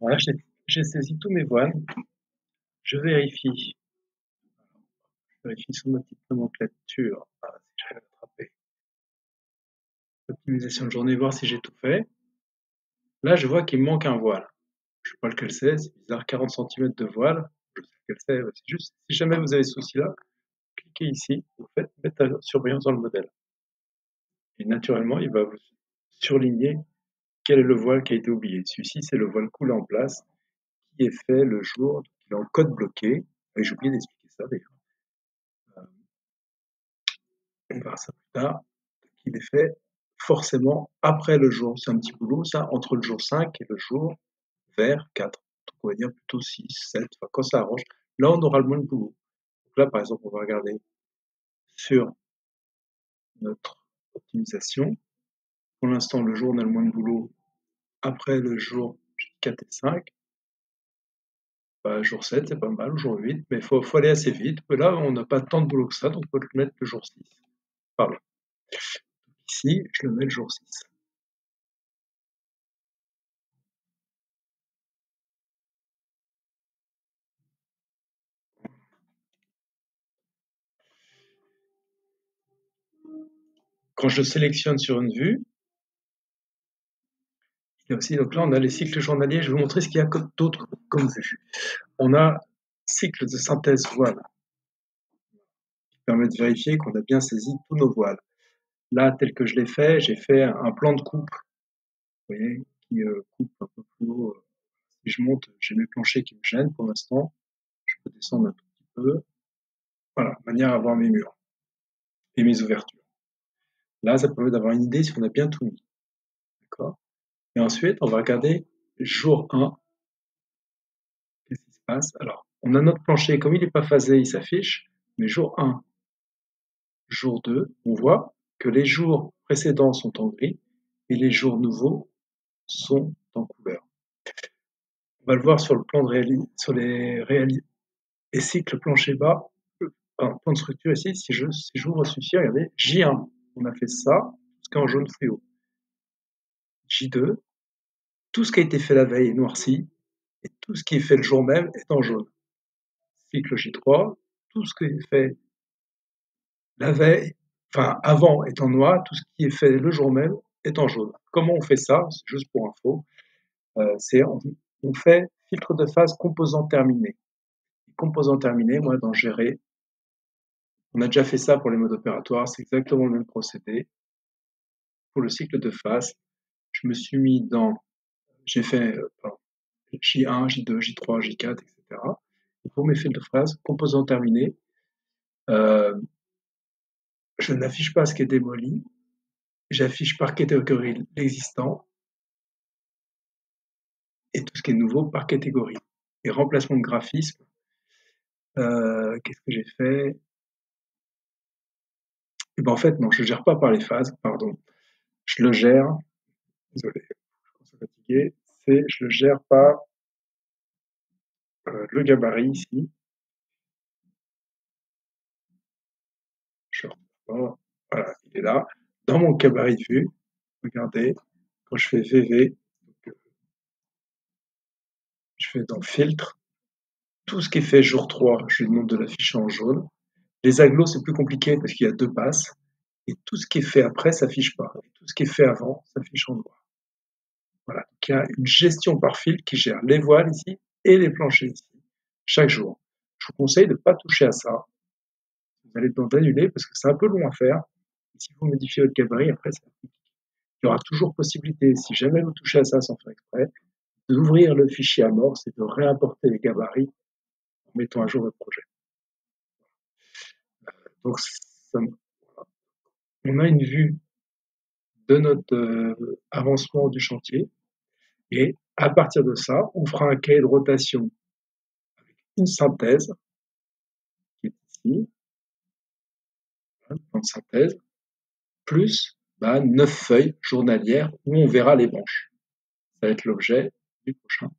Voilà, j'ai saisi tous mes voiles. Je vérifie sur ma petite nomenclature. Ah, si j'arrive à attraper. Optimisation de journée, voir si j'ai tout fait. Là, je vois qu'il me manque un voile. Je sais pas lequel c'est bizarre, 40 centimètres de voile. Je sais lequel c'est. C'est juste, si jamais vous avez ce souci-là, cliquez ici, vous faites mettre à surveillance dans le modèle. Et naturellement, il va vous surligner quel est le voile qui a été oublié. Celui-ci, c'est le voile coulé en place qui est fait le jour, il est en code bloqué. Et j'ai oublié d'expliquer ça d'ailleurs. On verra ça plus tard. Il est fait forcément après le jour. C'est un petit boulot, ça, entre le jour 5 et le jour vers 4. Donc on va dire plutôt 6, 7, enfin, quand ça arrange. Là, on aura le moins de boulot. Donc là, par exemple, on va regarder sur notre optimisation. Pour l'instant, le jour, on a le moins de boulot. Après le jour 4 et 5, bah, jour 7, c'est pas mal, jour 8, mais il faut aller assez vite. Là, on n'a pas tant de boulot que ça, donc on peut le mettre le jour 6. Pardon. Ici, je le mets le jour 6. Quand je sélectionne sur une vue, il y a aussi, donc là, on a les cycles journaliers. Je vais vous montrer ce qu'il y a d'autres comme vue. On a cycle de synthèse voile, qui permet de vérifier qu'on a bien saisi tous nos voiles. Là, tel que je l'ai fait, j'ai fait un plan de coupe, vous voyez, qui coupe un peu plus haut. Si je monte, j'ai mes planchers qui me gênent pour l'instant. Je peux descendre un tout petit peu. Voilà, de manière à avoir mes murs et mes ouvertures. Là, ça permet d'avoir une idée si on a bien tout mis. D'accord. Et ensuite, on va regarder jour 1. Qu'est-ce qui se passe? Alors, on a notre plancher, comme il n'est pas phasé, il s'affiche, mais jour 1, jour 2, on voit que les jours précédents sont en gris et les jours nouveaux sont en couleur. On va le voir sur le plan sur les cycles plancher bas, plan de structure ici, si j'ouvre celui-ci, regardez, J1, on a fait ça, jusqu'en jaune fluo. J2, tout ce qui a été fait la veille est noirci, et tout ce qui est fait le jour même est en jaune. Cycle J3, tout ce qui est fait la veille, enfin avant est en noir, tout ce qui est fait le jour même est en jaune. Comment on fait ça? C'est juste pour info. On fait filtre de phase composant terminé. Composant terminé, moi dans gérer, on a déjà fait ça pour les modes opératoires, c'est exactement le même procédé. Pour le cycle de phase, je me suis mis j'ai fait J1, J2, J3, J4, etc. Et pour mes filtres de phase, composant terminé, je n'affiche pas ce qui est démoli, j'affiche par catégorie l'existant et tout ce qui est nouveau par catégorie. Et remplacement de graphisme, qu'est-ce que j'ai fait? Et ben en fait, non, je ne gère pas par les phases, pardon. Je le gère, désolé, je commence à fatiguer, je le gère par le gabarit ici. Je repars, voilà, il est là. Dans mon gabarit de vue, regardez, quand je fais VV, je fais dans filtre, tout ce qui est fait jour 3, je lui demande de l'afficher en jaune. Les agglos, c'est plus compliqué parce qu'il y a 2 passes. Et tout ce qui est fait après s'affiche pas. Et tout ce qui est fait avant s'affiche en noir. Voilà. Donc, il y a une gestion par fil qui gère les voiles ici et les planchers ici, chaque jour. Je vous conseille de ne pas toucher à ça. Vous allez demander d'annuler parce que c'est un peu long à faire. Et si vous modifiez votre gabarit, après, il y aura toujours possibilité, si jamais vous touchez à ça sans faire exprès, d'ouvrir le fichier amorce et de réimporter les gabarits en mettant à jour votre projet. Donc, on a une vue de notre avancement du chantier. Et à partir de ça, on fera un cahier de rotation avec une synthèse, qui est ici, un plan de synthèse, plus 9 feuilles journalières où on verra les branches. Ça va être l'objet du prochain